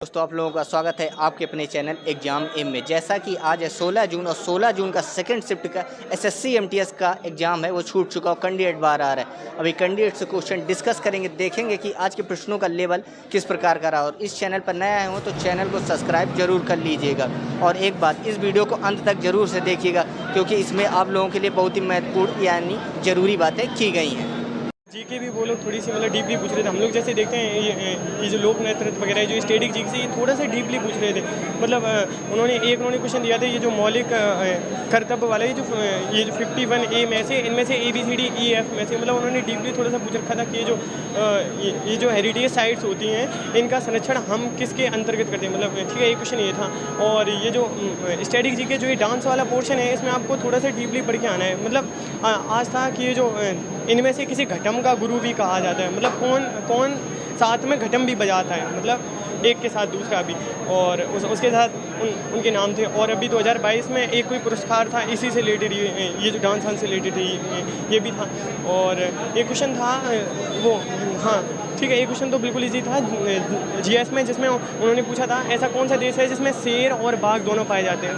दोस्तों आप लोगों का स्वागत है आपके अपने चैनल एग्जाम एम में। जैसा कि आज है 16 जून और 16 जून का सेकंड शिफ्ट का एसएससी एमटीएस का एग्जाम है, वो छूट चुका और कैंडिडेट बाहर आ रहा है। अभी कैंडिडेट से क्वेश्चन डिस्कस करेंगे, देखेंगे कि आज के प्रश्नों का लेवल किस प्रकार का रहा। और इस चैनल पर नया हो तो चैनल को सब्सक्राइब जरूर कर लीजिएगा। और एक बात, इस वीडियो को अंत तक जरूर से देखिएगा क्योंकि इसमें आप लोगों के लिए बहुत ही महत्वपूर्ण यानी ज़रूरी बातें की गई हैं। जीके भी वो लोग थोड़ी सी मतलब डीपली पूछ रहे थे। हम लोग जैसे देखते हैं ये जो लोक नृत्य वगैरह जो स्टैटिक जीके से ये थोड़ा सा डीपली पूछ रहे थे। मतलब उन्होंने क्वेश्चन दिया था, ये जो मौलिक कर्तव्य वाला ये जो 51A में से इनमें से ABCDEF में से मतलब उन्होंने डीपली थोड़ा सा पूछ रखा था कि ये जो हेरिटेज साइट्स होती हैं इनका संरक्षण हम किसके अंतर्गत करते हैं। मतलब ठीक है, एक क्वेश्चन ये था। और ये जो स्टैटिक जीके जो ये डांस वाला पोर्शन है इसमें आपको थोड़ा सा डीपली पढ़ के आना है। मतलब आज था कि ये जो इनमें से किसी घटम का गुरु भी कहा जाता है। मतलब कौन साथ में घटम भी बजाता है, मतलब एक के साथ दूसरा भी, और उसके साथ उनके नाम थे। और अभी 2022 में एक कोई पुरस्कार था इसी से रिलेटेड, ये जो डांस से रिलेटेड है ये भी था। और एक क्वेश्चन था वो, हाँ ठीक है, एक क्वेश्चन तो बिल्कुल इजी था जीएस में, जिसमें उन्होंने पूछा था ऐसा कौन सा देश है जिसमें शेर और बाघ दोनों पाए जाते हैं।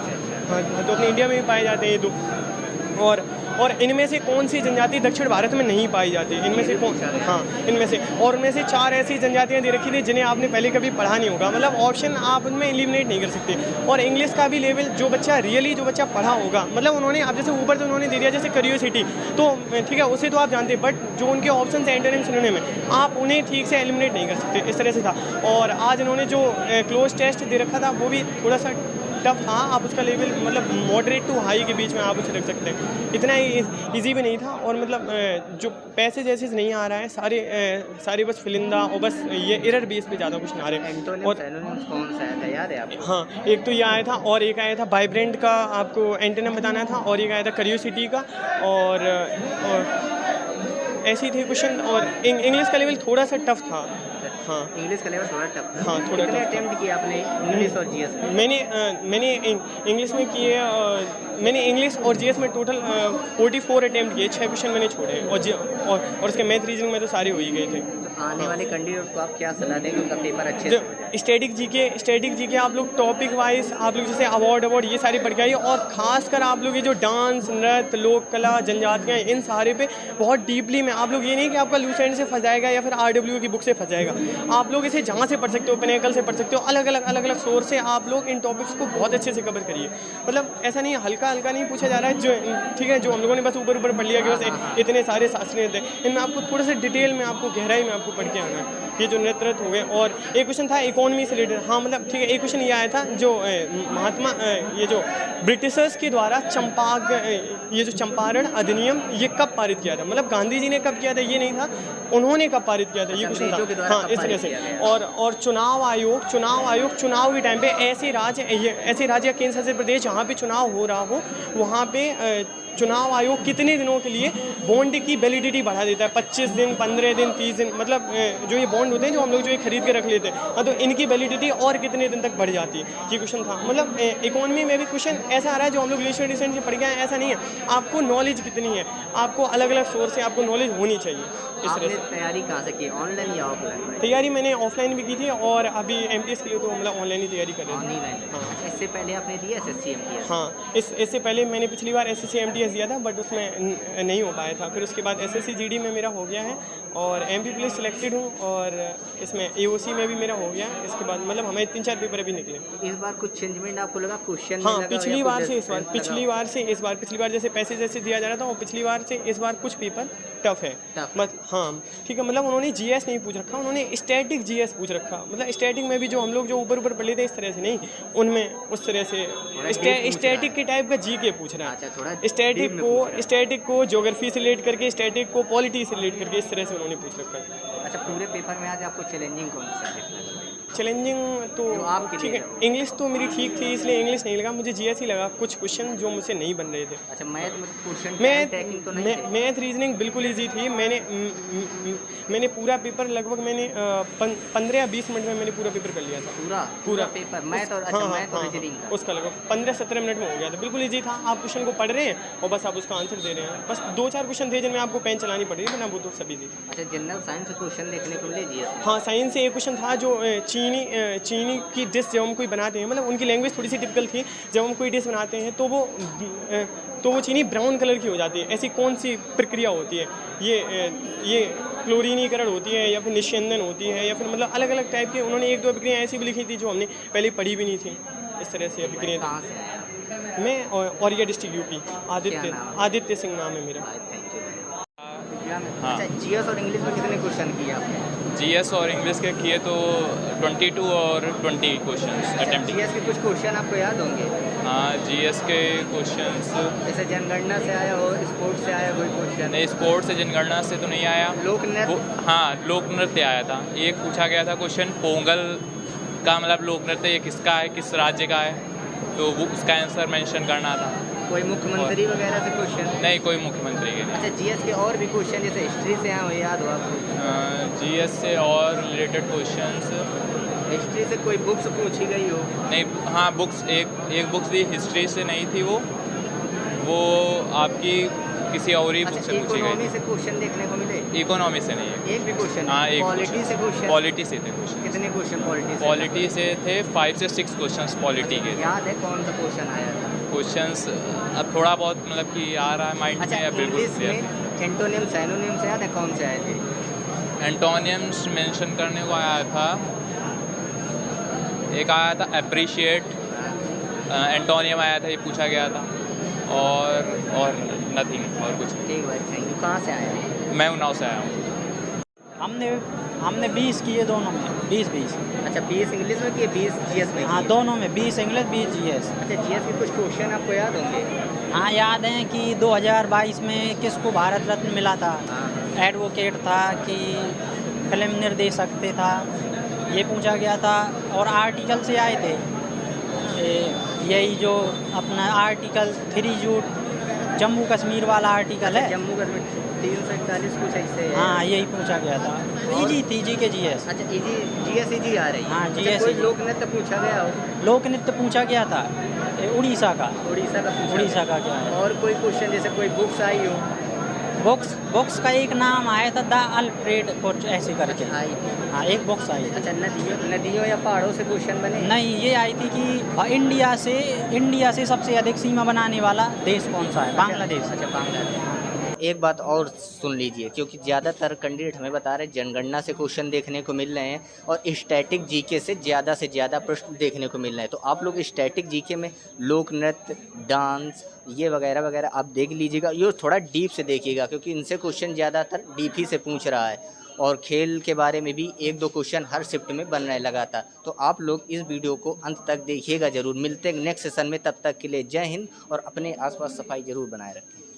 हाँ, तो अपने इंडिया में भी पाए जाते हैं ये दो। और इनमें से कौन सी जनजाति दक्षिण भारत में नहीं पाई जाती, इनमें से कौन, हाँ इनमें से, और उनमें से 4 ऐसी जनजातियाँ दे रखी थी जिन्हें आपने पहले कभी पढ़ा नहीं होगा। मतलब ऑप्शन आप उनमें एलिमिनेट नहीं कर सकते। और इंग्लिश का भी लेवल जो बच्चा पढ़ा होगा, मतलब उन्होंने आप जैसे ऊपर तो उन्होंने दे दिया जैसे क्यूरियोसिटी, तो ठीक है उसे तो आप जानते हैं, बट जो उनके ऑप्शन है एंटोनिम सिनोनिम में आप उन्हें ठीक से एलिमिनेट नहीं कर सकते, इस तरह से था। और आज इन्होंने जो क्लोज टेस्ट दे रखा था वो भी थोड़ा सा टफ था। आप उसका लेवल मतलब मॉडरेट टू हाई के बीच में आप उसे रख सकते हैं, इतना इजी भी नहीं था। और मतलब जो पैसेज ऐसे नहीं आ रहा है सारे बस फिलिंदा और बस ये एरर बेस पे ज़्यादा कुछ ना आ रहे हैं। और कौन सा है याद है आपको? हाँ, एक तो ये आया था और एक आया था वाइब्रेंट का, आपको एंटेनम बताना था, और एक आया था क्यूरियोसिटी का। और ऐसे ही थे क्वेश्चन। और इंग्लिश का लेवल थोड़ा सा टफ था। हाँ, इंग्लिश का लेवल थोड़ा टफ था। हाँ, थोड़ा टफ अटेम्प्ट किया आपने इंग्लिश और जीएस में? मैंने इंग्लिश में किए, मैंने इंग्लिश और जीएस में टोटल 44 अटेम्प्ट किए, 6 क्वेश्चन मैंने छोड़े। और उसके मैथ रीजनिंग में तो सारे हो ही गए थे। तो आने वाले कैंडिडेट को आप क्या सलाह देंगे उनका पेपर अच्छे से हो जाए? स्टैटिक जीके आप लोग टॉपिक वाइज आप लोग जैसे अवार्ड ये सारी पढ़ के आइए। और खासकर आप लोग ये जो डांस, नृत्य, लोक कला, जनजातियाँ, इन सारे पे बहुत डीपली में आप लोग, ये नहीं कि आपका लूसेंट से फंस जाएगा या फिर RW की बुक से फंस जाएगा। आप लोग इसे जहाँ से पढ़ सकते हो, पिनेकल से पढ़ सकते हो, अलग अलग सोर्स से आप लोग इन टॉपिक्स को बहुत अच्छे से कवर करिए। मतलब ऐसा नहीं हल्का नहीं पूछा जा रहा है जो ठीक है, जो हम लोगों ने बस ऊपर पढ़ लिया कि बस इतने सारे शास्त्रीय थे, इनमें आपको थोड़ा सा डिटेल में, आपको गहराई में आपको पढ़ के आना है। ये जो नृत्य हो गए। और एक क्वेश्चन था इकोनॉमी से रिलेटेड। हाँ मतलब ठीक है, एक क्वेश्चन ये आया था जो ये जो ब्रिटिशर्स के द्वारा ये जो चंपारण अधिनियम ये कब पारित किया था। मतलब गांधी जी ने कब किया था ये नहीं था, उन्होंने कब पारित किया था, ये क्वेश्चन था। हाँ, इस तरह से। और चुनाव आयोग चुनाव के टाइम पे ऐसे राज्य या केंद्र शासित प्रदेश जहाँ पे चुनाव हो रहा हो वहाँ पे चुनाव आयोग कितने दिनों के लिए बॉन्ड की वैलिडिटी बढ़ा देता है, 25 दिन, 15 दिन, 30 दिन। मतलब जो ये बॉन्ड होते हैं जो हम लोग जो ये खरीद के रख लेते हैं, हाँ, तो इनकी वैलिडिटी और कितने दिन तक बढ़ जाती है, ये क्वेश्चन था। मतलब इकोनॉमी में भी क्वेश्चन ऐसा आ रहा है जो हम लोग रिसेंट से पढ़ गए हैं, ऐसा नहीं है। आपको नॉलेज कितनी है, आपको अलग सोर्स से आपको नॉलेज होनी चाहिए। इस तरह से तैयारी कहाँ से की, ऑनलाइन या ऑफलाइन? तैयारी मैंने ऑफलाइन भी की थी और अभी MTS के लिए तो मतलब ऑनलाइन ही तैयारी कर रहे थे। हाँ, इससे पहले आपने दिया SSC MTS? हाँ, इससे पहले मैंने पिछली बार SSC MTS दिया था, बट उसमें नहीं हो पाया था। फिर उसके बाद SSC GD में मेरा हो गया है और MP पुलिस सिलेक्टेड हूँ, और इसमें AOC में भी मेरा हो गया। इसके बाद मतलब हमें 3-4 पेपर अभी निकले। इस बार कुछ चेंजमेंट आपको लगा क्वेश्चन? हाँ, पिछली बार से इस बार जैसे पैसे जैसे दिया जा रहा था, और पिछली बार से इस बार कुछ पेपर टफ है। हाँ ठीक है, मतलब उन्होंने GS नहीं पूछ रखा, उन्होंने स्टैटिक GS पूछ रखा। मतलब स्टैटिक में भी जो हम लोग जो ऊपर पढ़ लेते इस तरह से नहीं, उनमें उस तरह से स्टैटिक के टाइप का GK पूछ रहा है। स्टैटिक को ज्योग्राफी से रिलेट करके, स्टैटिक को पॉलिटी से रिलेट करके, इस तरह से उन्होंने पूछ रखा है। अच्छा, पूरे पेपर में आज आपको चैलेंजिंग कौन सा सब्जेक्ट लगा? चैलेंजिंग तो ठीक है, इंग्लिश तो मेरी ठीक थी इसलिए इंग्लिश नहीं लगा मुझे, GS ही लगा। कुछ क्वेश्चन जो मुझसे नहीं बन रहे थे। अच्छा, मैथ रीजनिंग बिल्कुल ईजी थी। मैंने पूरा पेपर लगभग मैंने 15 या 20 मिनट में मैंने पूरा पेपर कर लिया था। पूरा पेपर मैथ और रीजनिंग उसका लगभग 15-17 मिनट में हो गया था। बिल्कुल ईजी था, आप क्वेश्चन को पढ़ रहे हैं और बस आप उसका आंसर दे रहे हैं। बस 2-4 क्वेश्चन थे जिनमें आपको पेन चलानी पड़ रही थी, ना वो तो सभी थी। अच्छा, जनरल साइंस से क्वेश्चन देखने को मिले? हाँ, साइंस से एक क्वेश्चन था जो चीन चीनी की डिश जब हम कोई बनाते हैं, मतलब उनकी लैंग्वेज थोड़ी सी टिपिकल थी। जब हम कोई डिश बनाते हैं तो वो चीनी ब्राउन कलर की हो जाती है। ऐसी कौन सी प्रक्रिया होती है? ये क्लोरीनीकरण होती है या फिर निस्यंदन होती है या फिर मतलब अलग अलग टाइप के उन्होंने 1-2 अभिक्रियाएँ ऐसी भी लिखी थी जो हमने पहले पढ़ी भी नहीं थी। इस तरह से अभिक्रियाएँ। कहाँ से आए आप? मैं औरिया डिस्ट्रिक्ट यूपी। क्या नाम है? आदित्य सिंह नाम है मेरा। Thank you. हाँ। अच्छा, जीएस और इंग्लिश में कितने क्वेश्चन किए आपने? जीएस और इंग्लिश के किए तो 22 और 20 क्वेश्चंस अटेम्प्ट किए। जीएस के कुछ क्वेश्चन आपको याद होंगे? हाँ, जीएस के क्वेश्चंस जैसे जनगणना से आया हो, स्पोर्ट्स से आया कोई क्वेश्चन? नहीं, स्पोर्ट्स से जनगणना से तो नहीं आया। लोक नृत्य? हाँ, लोक नृत्य आया था। एक पूछा गया था क्वेश्चन, पोंगल का मतलब लोक नृत्य ये किसका है, किस राज्य का है, तो वो उसका आंसर मेंशन करना था। कोई मुख्यमंत्री वगैरह से क्वेश्चन? नहीं, कोई मुख्यमंत्री के नहीं। अच्छा, जीएस के और भी क्वेश्चन जैसे हिस्ट्री से आए हो, याद हो आपको? जीएस से और रिलेटेड क्वेश्चंस हिस्ट्री से कोई बुक्स पूछी गई हो? नहीं। हाँ, बुक्स एक बुक्स थी, हिस्ट्री से नहीं थी वो आपकी किसी और ही बुक अच्छा, से पूछी इकोनॉमी गई से क्वेश्चन देखने को मिले? थी। इकोनॉमी से नहीं है। एक भी क्वेश्चन? हाँ, एक पॉलिटी से क्वेश्चन? पॉलिटी से थे क्वेश्चन। कितने क्वेश्चन पॉलिटी से? पॉलिटी से थे 5 से 6 क्वेश्चंस पॉलिटी के। याद है कौन सा क्वेश्चन आया था? क्वेश्चंस अब थोड़ा बहुत मतलब कि आ रहा है माइंड अच्छा, में, या बिल्कुल इंग्लिश clear। में एंटोनियम साइनोनियम से याद है कौन से आए थे? एंटोनियम्स मेंशन करने को आया था। एक आया था अप्रिशिएट, एंटोनियम आया था, ये पूछा गया था। और नथिंग, और कुछ नहीं। ठीक भाई, थैंक यू। कहाँ से आए हैं? मैं उन्नाव से आया हूँ। हमने 20 किए दोनों में, 20। अच्छा, 20 इंग्लिश में किए, 20 जीएस में हाँ, किए? दोनों में 20 इंग्लिश 20 जीएस। अच्छा, जीएस के कुछ क्वेश्चन आपको याद होंगे? हाँ, याद है कि 2022 में किसको भारत रत्न मिला था। हाँ। एडवोकेट था कि फिल्म निर्देशक था, ये पूछा गया था। और आर्टिकल से आए थे यही जो अपना आर्टिकल 3 जूट जम्मू कश्मीर वाला आर्टिकल है। जम्मू कश्मीर 341 कुछ ऐसे है। हाँ, यही पूछा गया था। इजी थी, जी के जीएस। अच्छा, इजी जीएस इजी आ रही है। हाँ, अच्छा, GS कोई इजी। लोक नृत्य पूछा गया हो? लोक नृत्य पूछा गया था उड़ीसा का। उड़ीसा का पूछा उड़ीसा गया। का क्या है? और कोई क्वेश्चन जैसे कोई बुक्स आई हो? बुक्स का एक नाम आया था, द अल्फ्रेड कुछ ऐसे करके। अच्छा, आई थी। हाँ, एक बुक्स आई थी। अच्छा, नदियों या पहाड़ों से क्वेश्चन बने? नहीं, ये आई थी कि इंडिया से सबसे अधिक सीमा बनाने वाला देश कौन सा है? बांग्लादेश। अच्छा, बांग्लादेश। एक बात और सुन लीजिए, क्योंकि ज़्यादातर कैंडिडेट हमें बता रहे हैं जनगणना से क्वेश्चन देखने को मिल रहे हैं और स्टैटिक जीके से ज़्यादा प्रश्न देखने को मिल रहे हैं। तो आप लोग स्टैटिक जीके में लोक नृत्य, डांस, ये वगैरह वगैरह आप देख लीजिएगा। ये थोड़ा डीप से देखिएगा, क्योंकि इनसे क्वेश्चन ज़्यादातर डीप ही से पूछ रहा है। और खेल के बारे में भी 1-2 क्वेश्चन हर शिफ्ट में बन रहे लगातार। तो आप लोग इस वीडियो को अंत तक देखिएगा ज़रूर। मिलते हैं नेक्स्ट सेशन में, तब तक के लिए जय हिंद और अपने आसपास सफाई ज़रूर बनाए रखें।